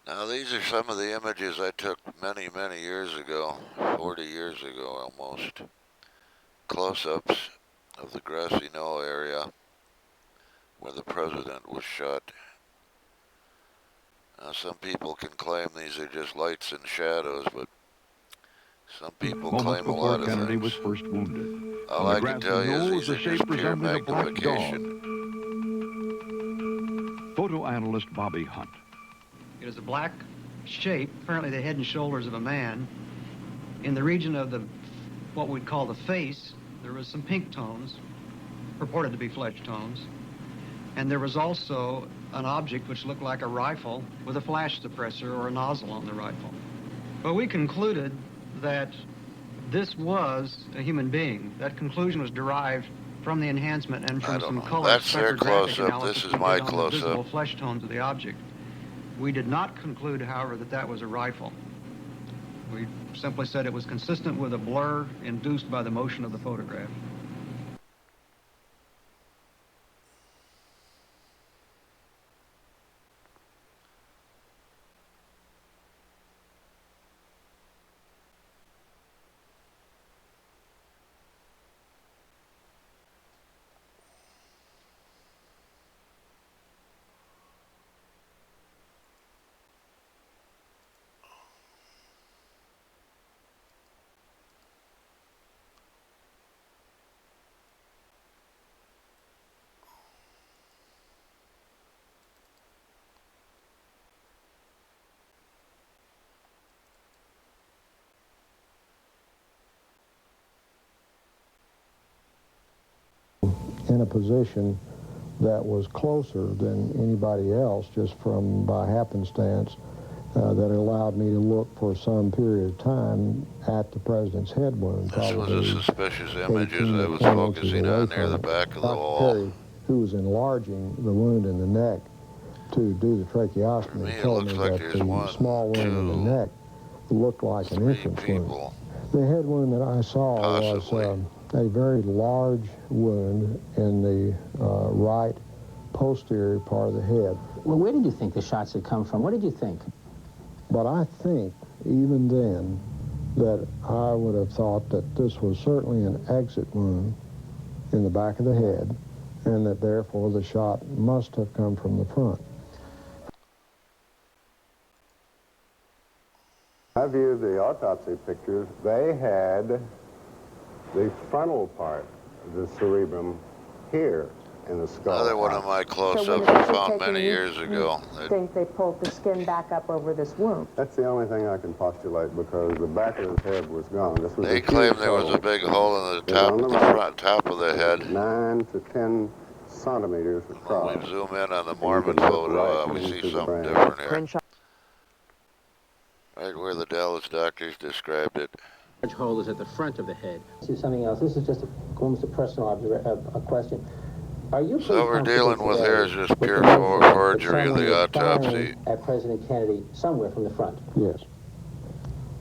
Now these are some of the images I took many, many years ago, 40 years ago almost. Close-ups of the Grassy Knoll area where the president was shot. Now some people can claim these are just lights and shadows, but some people claim a lot of Kennedy things. was first wounded. All I can tell you is these are just pure magnification. Photo analyst Bobby Hunt. It is a black shape, apparently the head and shoulders of a man. In the region of the, what we'd call the face, there was some pink tones, purported to be flesh tones. And there was also an object which looked like a rifle with a flash suppressor or a nozzle on the rifle. But we concluded that this was a human being. That conclusion was derived from the enhancement and from some color That's their close-up. This is my close-up. Visible flesh tones of the object. We did not conclude, however, that that was a rifle. We simply said it was consistent with a blur induced by the motion of the photograph. In a position that was closer than anybody else, just from by happenstance, that allowed me to look for some period of time at the president's head wound. This was a suspicious image as I was focusing on near the back of the wall. Perry, who was enlarging the wound in the neck to do the tracheostomy, told me that the small wound in the neck looked like an entrance wound. The head wound that I saw was a very large wound in the right posterior part of the head. Well, where did you think the shots had come from? What did you think? But I think, even then, that I would have thought that this was certainly an exit wound in the back of the head, and that therefore the shot must have come from the front. I viewed the autopsy pictures. They had the frontal part of the cerebrum here in the skull. Another one of my close-ups I found many years ago. I think they pulled the skin back up over this wound. That's the only thing I can postulate, because the back of his head was gone. This was They claim there was a big hole in the top of the head. 9 to 10 centimeters across. When we zoom in on the Mormon photo, we see something different here. Right where the Dallas doctors described it. The large hole is at the front of the head. See something else. This is just almost a personal a question. Are you so what we're dealing with here is just pure forgery of the autopsy. At President Kennedy somewhere from the front? Yes.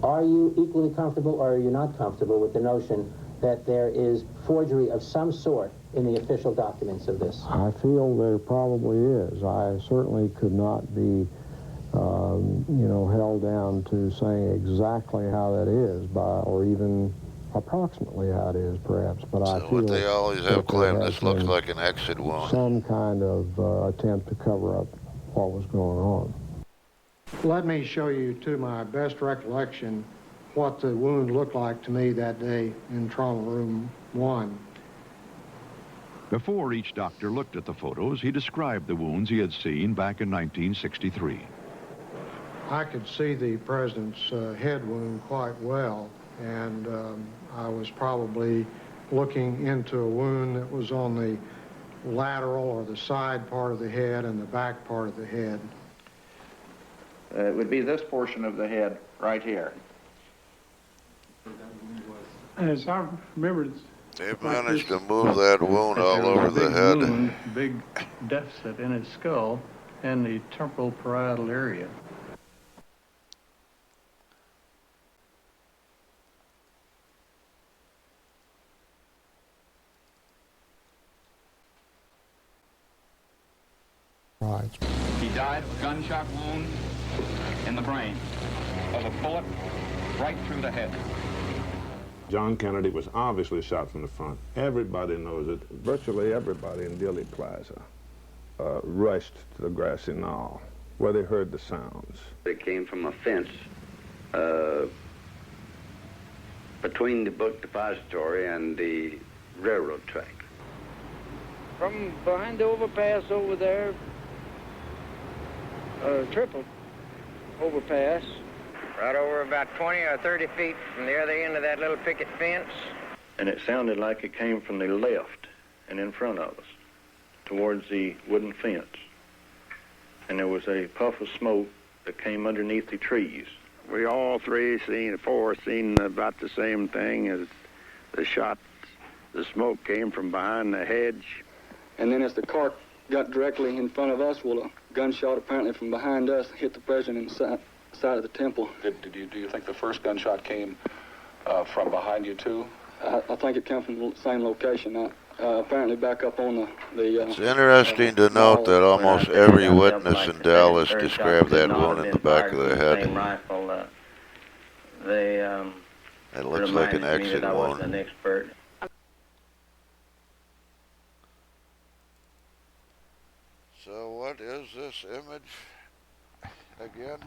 Are you equally comfortable, or are you not comfortable with the notion that there is forgery of some sort in the official documents of this? I feel there probably is. I certainly could not be held down to saying exactly how that is, or even approximately how it is, perhaps. But I feel what they always have claimed, this looks like an exit wound. Some kind of attempt to cover up what was going on. Let me show you, to my best recollection, what the wound looked like to me that day in trauma room 1. Before each doctor looked at the photos, he described the wounds he had seen back in 1963. I could see the president's head wound quite well, and I was probably looking into a wound that was on the lateral or the side part of the head and the back part of the head. It would be this portion of the head right here. As I remember, they've managed to move that wound all over the head. Wound, big deficit in his skull and the temporal parietal area. Right. He died of a gunshot wound. in the brain of a bullet right through the head. John Kennedy was obviously shot from the front. Everybody knows it. Virtually everybody in Dealey Plaza rushed to the Grassy Knoll, where they heard the sounds. It came from a fence between the book depository and the railroad track. From behind the overpass over there, triple overpass. Right over about 20 or 30 feet from the other end of that little picket fence. And it sounded like it came from the left and in front of us, towards the wooden fence. And there was a puff of smoke that came underneath the trees. We all four seen about the same thing as the shots. The smoke came from behind the hedge. And then as the car got directly in front of us, well, a gunshot apparently from behind us hit the president side of the temple. Do you think the first gunshot came from behind you too? I think it came from the same location. Apparently back up on the it's interesting to note that almost every witness in Dallas described that wound in the back of the head. It looks like an exit wound. So what is this image again?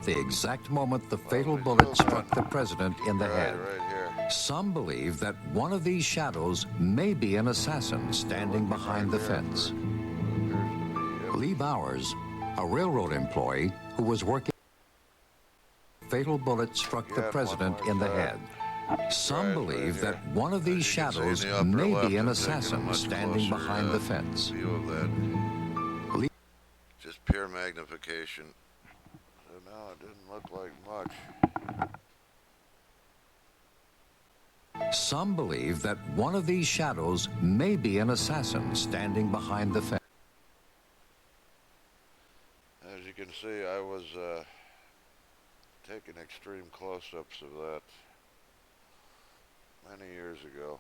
The exact moment the fatal bullet struck the president in the head. Right here. Some believe that one of these shadows may be an assassin standing behind the fence. Lee Bowers, a railroad employee who was working, fatal bullet struck the president in the head. Some believe that one of these shadows may be an assassin standing behind the fence. View of that. Just pure magnification. So now it didn't look like much. Some believe that one of these shadows may be an assassin standing behind the fence. As you can see, I was taking extreme close-ups of that many years ago.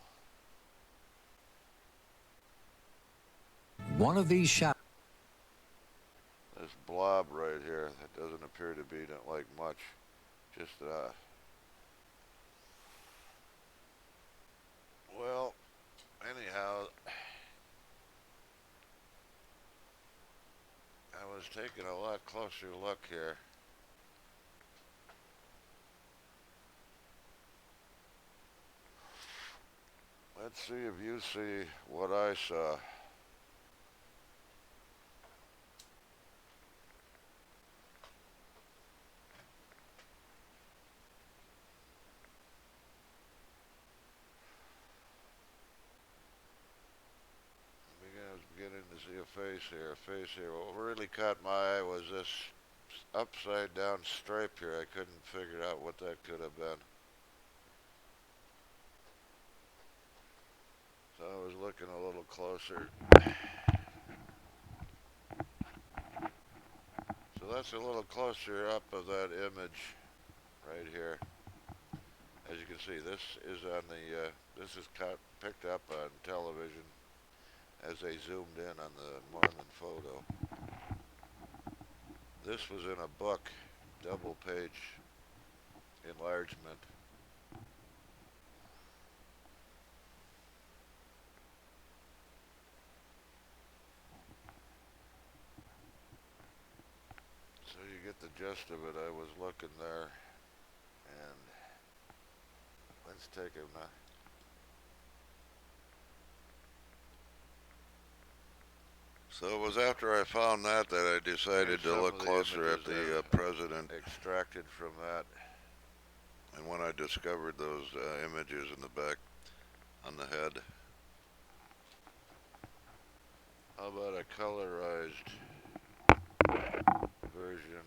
One of these shadows. This blob right here, that doesn't appear to be like much. Just, well, anyhow, I was taking a lot closer look here. Let's see if you see what I saw. Beginning to see a face here. What really caught my eye was this upside down stripe here. I couldn't figure out what that could have been. So I was looking a little closer. So that's a little closer up of that image right here. As you can see, this is on the, this is picked up on television as they zoomed in on the Mormon photo. This was in a book, double page enlargement. So you get the gist of it. I was looking there, and let's take him now. So it was after I found that I decided to look closer at the president extracted from that. And when I discovered those images in the back on the head. How about a colorized version?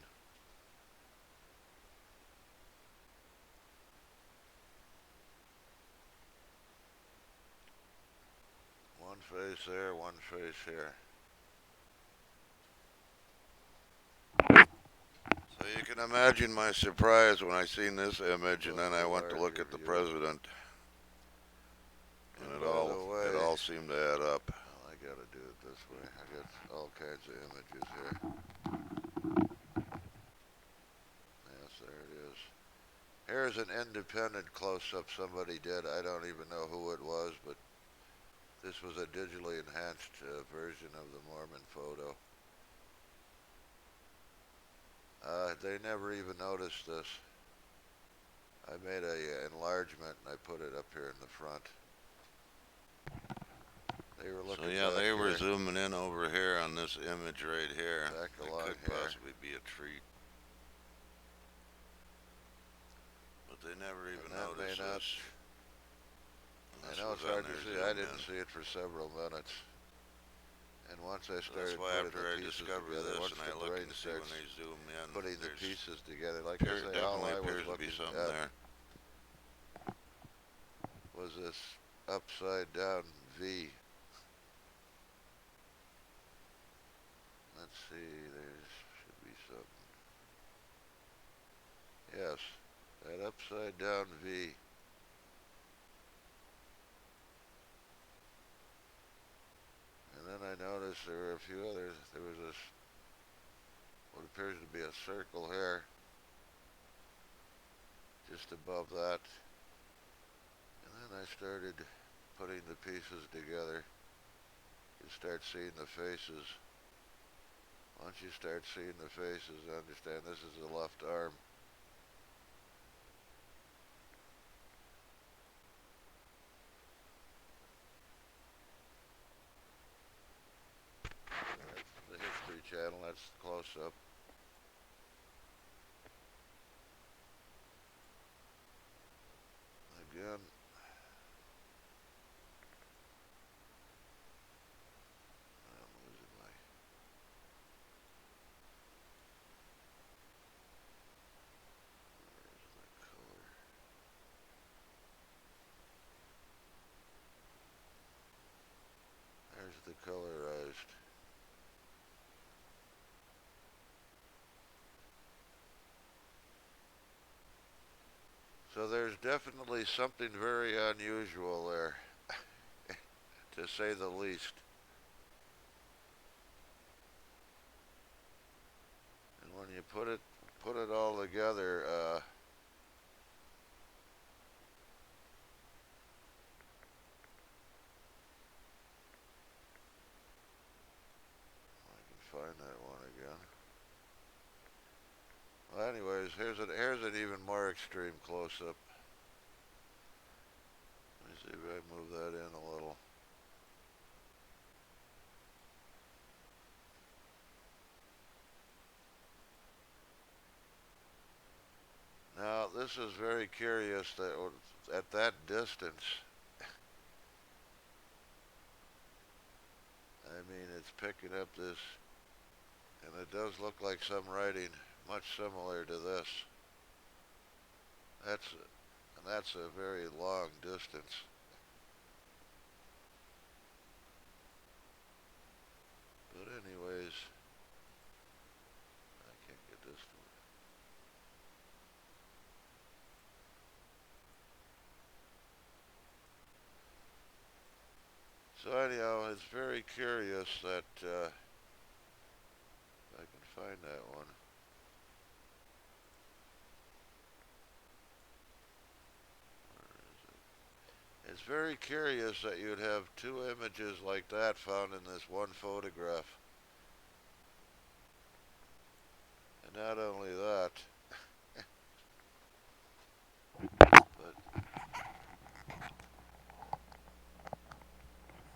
One face there, one face here. So you can imagine my surprise when I seen this image, and then I went to look at the president, and it all seemed to add up. Well, I gotta do it this way. I got all kinds of images here. Yes, there it is. Here's an independent close-up somebody did. I don't even know who it was, but this was a digitally enhanced version of the Mormon photo. They never even noticed this. I made a enlargement and I put it up here in the front. They were looking. So yeah, they were zooming in over here on this image right here. Back along here. It could possibly be a treat. But they never even noticed this. I know it's hard to see. I didn't see it for several minutes. And once I started putting the pieces together, once the brain starts putting the pieces together, like I say, all I was looking at was this upside down V. Let's see, there should be something. Yes, that upside down V. And then I noticed there were a few others. There was this, what appears to be a circle here, just above that. And then I started putting the pieces together. You start seeing the faces. Once you start seeing the faces, understand this is the left arm. That's the History Channel. That's close up. Again. I'm losing my... Where's the color? There's the colorized. So there's definitely something very unusual there, to say the least. And when you put it all together, I can find that one again. Well, anyways, here's an even more extreme close-up. Let me see if I move that in a little. Now, this is very curious that at that distance, I mean, it's picking up this, and it does look like some writing much similar to this. That's a very long distance. But anyways, I can't get this to work. So anyhow, it's very curious that, if I can find that one. It's very curious that you'd have two images like that found in this one photograph. And not only that, but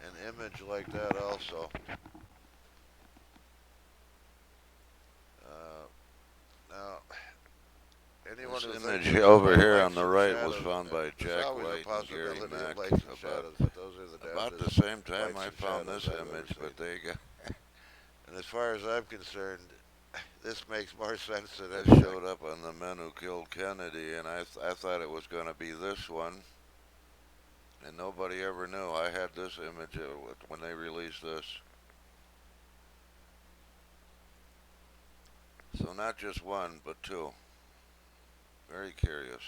an image like that also. Now, anyone who image over here on the right was found by Jack White and Gary Mack about the same time I found this image, but they got... And as far as I'm concerned, this makes more sense than it showed up on The Men Who Killed Kennedy, and I thought it was going to be this one, and nobody ever knew. I had this image when they released this. So not just one, but two. Very curious.